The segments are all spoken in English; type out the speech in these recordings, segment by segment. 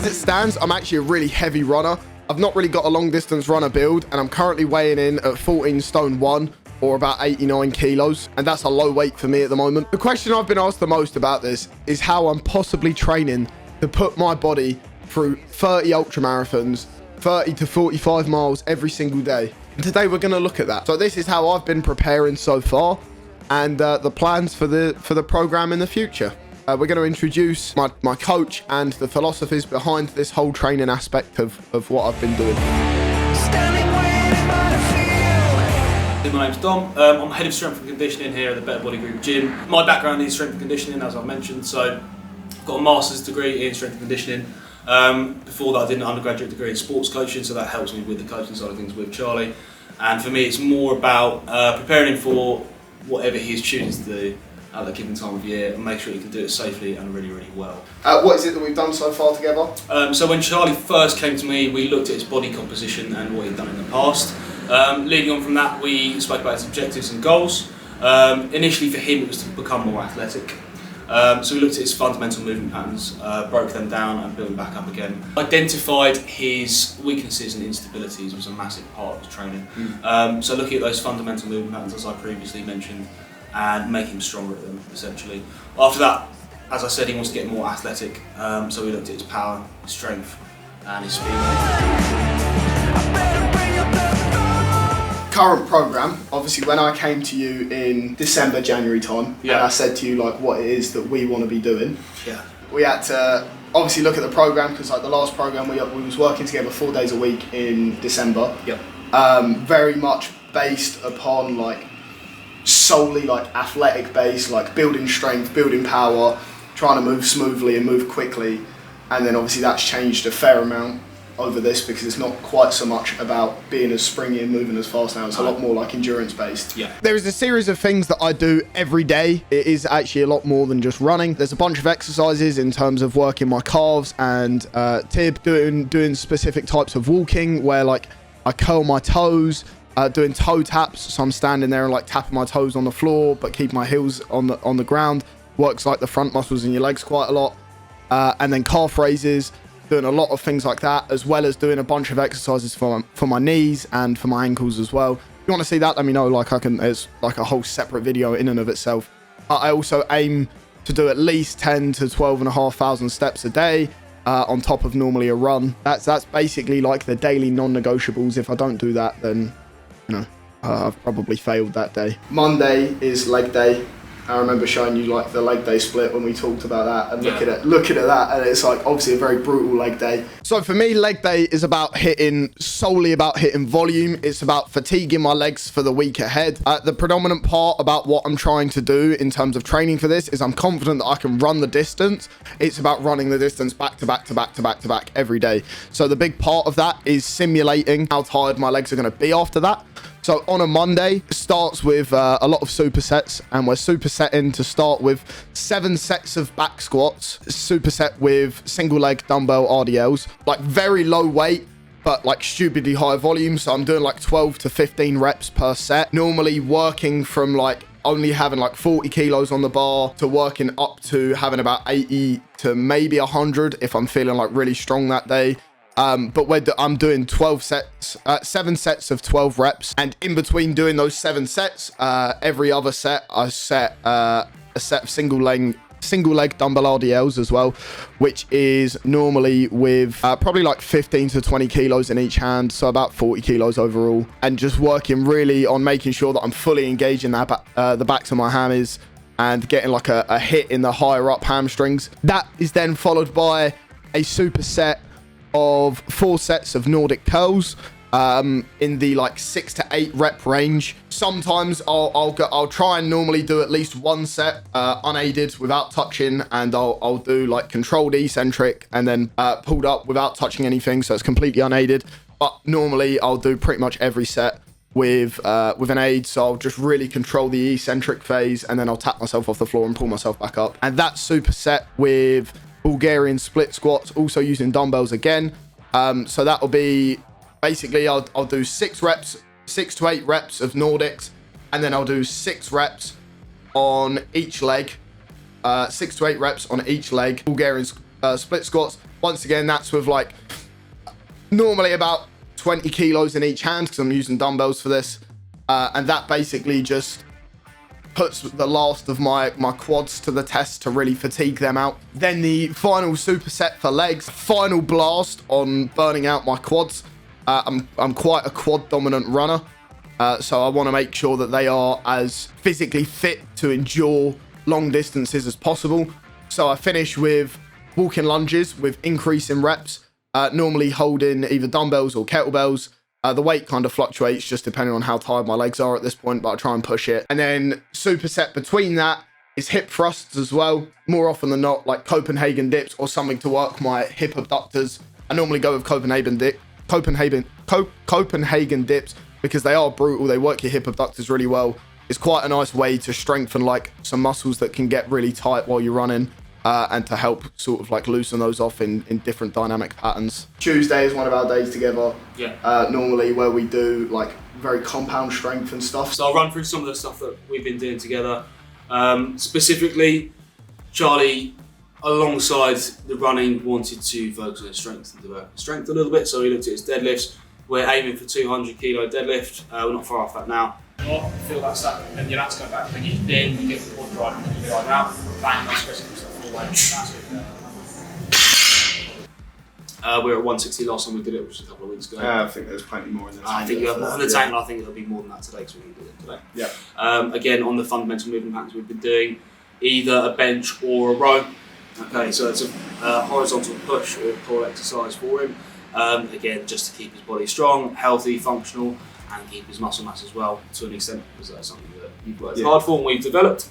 As it stands, I'm actually a really heavy runner. I've not really got a long distance runner build, and I'm currently weighing in at 14 stone 1, or about 89 kilos, and that's a low weight for me at the moment. The question I've been asked the most about this is how I'm possibly training to put my body through 30 ultra marathons, 30 to 45 miles every single day. And today we're going to look at that. So this is how I've been preparing so far, and the plans for the program in the future. We're going to introduce my coach and the philosophies behind this whole training aspect of what I've been doing. My name's Dom. I'm head of strength and conditioning here at the Better Body Group Gym. My background is strength and conditioning, as I mentioned, so I've got a master's degree in strength and conditioning. Before that I did an undergraduate degree in sports coaching, so that helps me with the coaching side of things with Charlie. And for me it's more about preparing him for whatever he's choosing to do at the given time of year, and make sure he can do it safely and really, really well. What is it that we've done so far together? So when Charlie first came to me, we looked at his body composition and what he'd done in the past. Leading on from that, we spoke about his objectives and goals. Initially for him it was to become more athletic. So we looked at his fundamental movement patterns, broke them down and built them back up again. Identified his weaknesses and instabilities was a massive part of the training. So looking at those fundamental movement patterns, as I previously mentioned, and making him stronger at them, essentially. After that, as I said, he wants to get more athletic, so we looked at his power, his strength, and his speed. Current program, obviously when I came to you in December, January time, and I said to you like what it is that we want to be doing, we had to obviously look at the program, because like the last program we was working together 4 days a week in December, very much based upon like solely like athletic based, like building strength, building power, trying to move smoothly and move quickly. And then obviously that's changed a fair amount over this, because it's not quite so much about being as springy and moving as fast now. It's a lot more like endurance based. There is a series of things that I do every day. It is actually a lot more than just running. There's a bunch of exercises in terms of working my calves and tib, doing specific types of walking where like I curl my toes, doing toe taps, so I'm standing there and like tapping my toes on the floor but keep my heels on the ground. Works like the front muscles in your legs quite a lot. And then calf raises, doing a lot of things like that, as well as doing a bunch of exercises for my knees and for my ankles as well. If you want to see that, let me know. Like there's like a whole separate video in and of itself. I also aim to do at least 10 to 12,500 steps a day, on top of normally a run. That's basically like the daily non-negotiables. If I don't do that, then you know, I've probably failed that day. Monday is leg day. I remember showing you like the leg day split when we talked about that, and looking at that, and it's like obviously a very brutal leg day. So for me, leg day is solely about hitting volume. It's about fatiguing my legs for the week ahead. The predominant part about what I'm trying to do in terms of training for this is I'm confident that I can run the distance. It's about running the distance back to back to back to back to back every day. So the big part of that is simulating how tired my legs are going to be after that. So on a Monday, it starts with a lot of supersets, and we're supersetting to start with 7 sets of back squats, superset with single leg dumbbell RDLs, like very low weight, but like stupidly high volume. So I'm doing like 12 to 15 reps per set, normally working from like only having like 40 kilos on the bar to working up to having about 80 to maybe 100 if I'm feeling like really strong that day. But I'm doing 7 sets of 12 reps, and in between doing those 7 sets, every other set I set a set of single leg dumbbell RDLs as well, which is normally with probably like 15 to 20 kilos in each hand, so about 40 kilos overall, and just working really on making sure that I'm fully engaging the backs of my hammies and getting like a hit in the higher up hamstrings. That is then followed by a superset of 4 sets of Nordic curls in the like 6 to 8 rep range. Sometimes I'll try and normally do at least 1 set unaided without touching, and I'll do like controlled eccentric and then pulled up without touching anything, so it's completely unaided. But normally I'll do pretty much every set with an aid, so I'll just really control the eccentric phase, and then I'll tap myself off the floor and pull myself back up. And that's superset with Bulgarian split squats, also using dumbbells again. So that'll be basically I'll do 6 to 8 reps of Nordics, and then I'll do 6 reps on each leg, 6 to 8 reps on each leg, split squats. Once again, that's with like normally about 20 kilos in each hand because I'm using dumbbells for this. And that basically just puts the last of my quads to the test to really fatigue them out. Then the final superset for legs, final blast on burning out my quads. I'm quite a quad dominant runner. So I want to make sure that they are as physically fit to endure long distances as possible. So I finish with walking lunges with increase in reps, normally holding either dumbbells or kettlebells. The weight kind of fluctuates just depending on how tired my legs are at this point, but I try and push it. And then superset between that is hip thrusts as well. More often than not, like Copenhagen dips or something to work my hip abductors. I normally go with Copenhagen dips because they are brutal. They work your hip abductors really well. It's quite a nice way to strengthen like some muscles that can get really tight while you're running. And to help sort of like loosen those off in different dynamic patterns. Tuesday is one of our days together. Normally where we do like very compound strength and stuff. So I'll run through some of the stuff that we've been doing together. Specifically, Charlie, alongside the running, wanted to focus on his strength and develop his strength a little bit. So he looked at his deadlifts. We're aiming for 200 kilo deadlift. We're not far off that now. Feel that stack, and your lats go back. When you get the quad drive and you drive out, bang, that's pressing yourself. We're at 160 last time we did it, which was a couple of weeks ago. I think there's plenty more in the tank. I think you have more in the tank, and I think it'll be more than that today because we did it today. Yeah. Again, on the fundamental movement patterns we've been doing, either a bench or a row. Okay, so it's a horizontal push or pull exercise for him. Again, just to keep his body strong, healthy, functional, and keep his muscle mass as well to an extent because that's something that you've worked hard for and we've developed.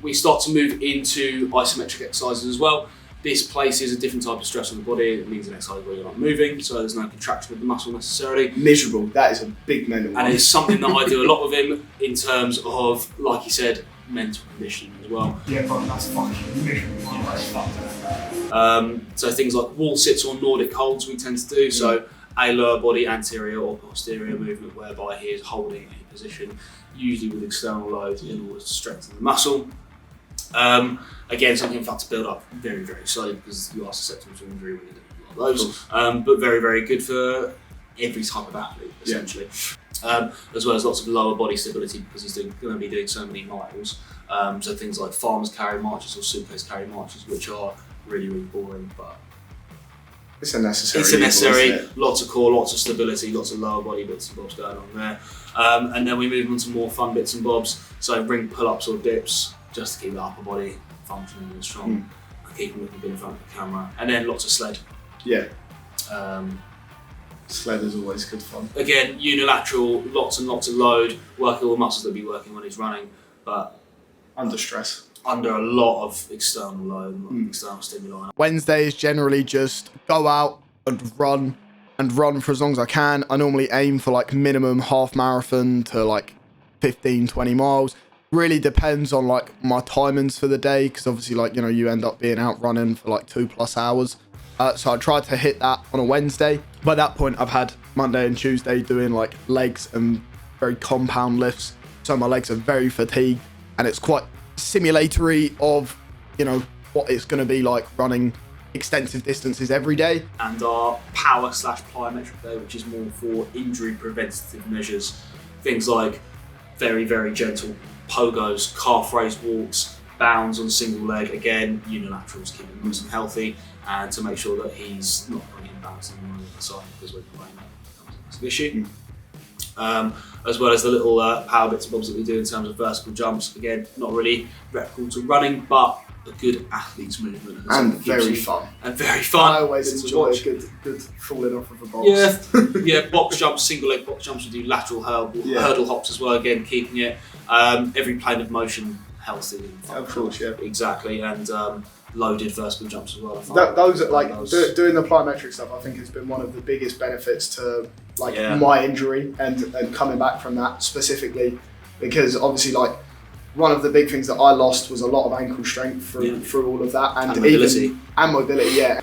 We start to move into isometric exercises as well. This places a different type of stress on the body. It means an exercise where you're not moving, so there's no contraction of the muscle necessarily. Miserable. That is a big mental one. And it's something that I do a lot with him in terms of, like you said, mental conditioning as well. Yeah, but that's fucking miserable. So things like wall sits or Nordic holds we tend to do. So a lower body anterior or posterior movement whereby he is holding a position, usually with external load in order to strengthen the muscle. Again, something you've had to build up very, very slowly because you are susceptible to injury when you do a lot of those. But very, very good for every type of athlete, essentially. As well as lots of lower body stability because he's going to be doing so many miles. So things like farmers carry marches or suitcase carry marches, which are really, really boring, but it's a necessary. It's a necessary. Lots of core, lots of stability, lots of lower body bits and bobs going on there. And then we move on to more fun bits and bobs. So ring pull-ups or dips, just to keep the upper body functioning and strong. Keep them looking good in front of the camera. And then lots of sled. Yeah. Sled is always good fun. Again, unilateral, lots and lots of load, working all the muscles that be working when he's running, but under stress. Under a lot of external load and external stimuli. Wednesday is generally just go out and run for as long as I can. I normally aim for like minimum half marathon to like 15, 20 miles. Really depends on like my timings for the day because obviously like, you know, you end up being out running for like 2+ hours. So I tried to hit that on a Wednesday. By that point, I've had Monday and Tuesday doing like legs and very compound lifts. So my legs are very fatigued and it's quite simulatory of, you know, what it's going to be like running extensive distances every day. And our power/plyometric day, which is more for injury preventative measures. Things like very, very gentle pogos, calf raised walks, bounds on single leg, again, unilaterals, keeping him nice and healthy, and to make sure that he's not bringing balance on the side because when you're running that becomes a massive issue. As well as the little power bits and bobs that we do in terms of vertical jumps. Again, not really replicable to running, but a good athlete's movement. And very fun. And very fun. I always enjoy a good falling off of a box. Yeah, box jumps, single leg box jumps. We do lateral hurdle hops as well, again, keeping it every plane of motion healthy. And fun. Of course, yeah. Exactly, and loaded vertical jumps as well. Those are like doing the plyometric stuff. I think has been one of the biggest benefits to like my injury and coming back from that specifically, because obviously like one of the big things that I lost was a lot of ankle strength through all of that and mobility. Yeah.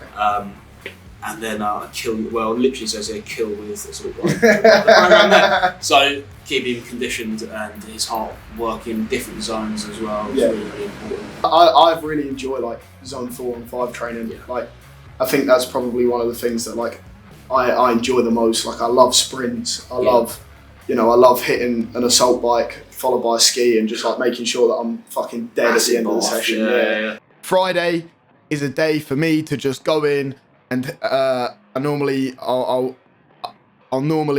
and then literally says here, kill with sort of like the program there. So keep him conditioned and his heart working different zones as well. Yeah. Really, really important. I've really enjoyed like zone 4 and 5 training. Yeah. Like, I think that's probably one of the things that like I enjoy the most. Like, I love sprints. I love hitting an assault bike followed by a ski and just like making sure that I'm fucking dead at the end of the session. Yeah. Friday is a day for me to just go in and I'll normally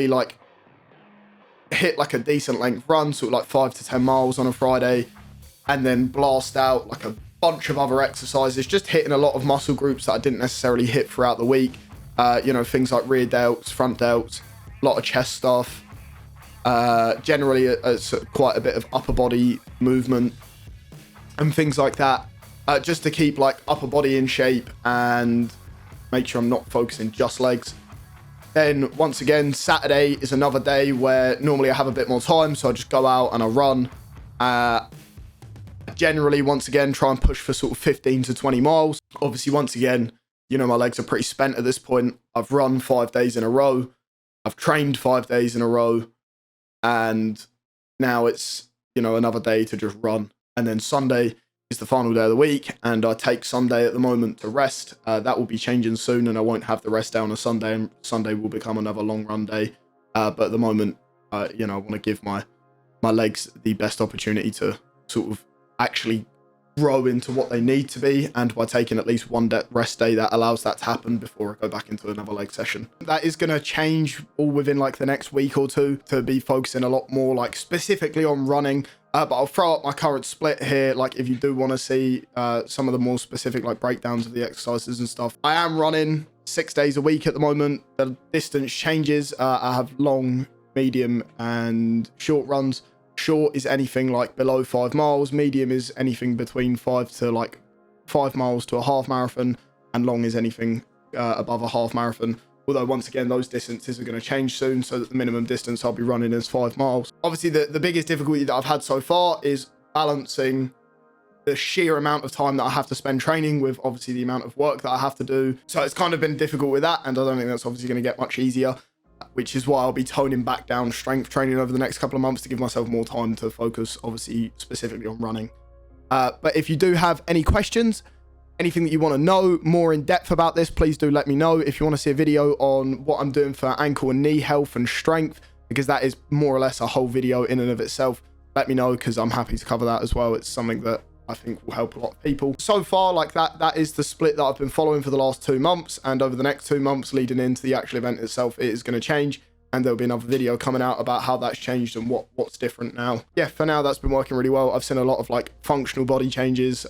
like hit like a decent length run, sort of like 5 to 10 miles on a Friday, and then blast out like a bunch of other exercises, just hitting a lot of muscle groups that I didn't necessarily hit throughout the week. Things like rear delts, front delts, a lot of chest stuff, generally quite a bit of upper body movement and things like that, just to keep like upper body in shape and make sure I'm not focusing just legs. Then once again, Saturday is another day where normally I have a bit more time, so I just go out and I run. Generally, once again, try and push for sort of 15 to 20 miles. Obviously, once again, my legs are pretty spent at this point. I've run 5 days in a row. I've trained 5 days in a row. And now it's, another day to just run. And then Sunday is the final day of the week, and I take Sunday at the moment to rest. That will be changing soon, and I won't have the rest day on a Sunday, and Sunday will become another long run day. But at the moment, I want to give my legs the best opportunity to sort of actually grow into what they need to be, and by taking at least one rest day, that allows that to happen before I go back into another leg session. That is going to change all within like the next week or two, to be focusing a lot more like specifically on running. But I'll throw up my current split here, like if you do want to see some of the more specific like breakdowns of the exercises and stuff. I am running 6 days a week at the moment. The distance changes. I have long, medium and short runs. Short is anything like below 5 miles. Medium is anything between 5 miles to a half marathon. And long is anything above a half marathon. Although, once again, those distances are going to change soon, so that the minimum distance I'll be running is 5 miles. Obviously, the biggest difficulty that I've had so far is balancing the sheer amount of time that I have to spend training with, obviously, the amount of work that I have to do. So it's kind of been difficult with that, and I don't think that's obviously going to get much easier, which is why I'll be toning back down strength training over the next couple of months to give myself more time to focus, obviously, specifically on running. But if you do have any questions, anything that you want to know more in depth about this, please do let me know. If you want to see a video on what I'm doing for ankle and knee health and strength, because that is more or less a whole video in and of itself, let me know, because I'm happy to cover that as well. It's something that I think will help a lot of people. So far, like that is the split that I've been following for the last 2 months, and over the next 2 months leading into the actual event itself, it is going to change, and there'll be another video coming out about how that's changed and what's different now. Yeah, for now that's been working really well. I've seen a lot of like functional body changes,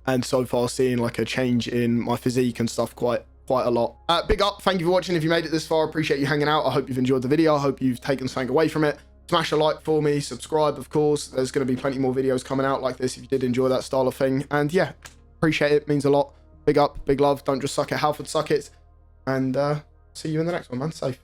and so far seeing like a change in my physique and stuff quite a lot. Big up, thank you for watching. If you made it this far, I appreciate you hanging out. I hope you've enjoyed the video. I hope you've taken something away from it. Smash a like for me, subscribe, of course. There's going to be plenty more videos coming out like this if you did enjoy that style of thing. And yeah, appreciate it, means a lot. Big up, big love. Don't just suck at Halfordsucks. And see you in the next one, man. Safe.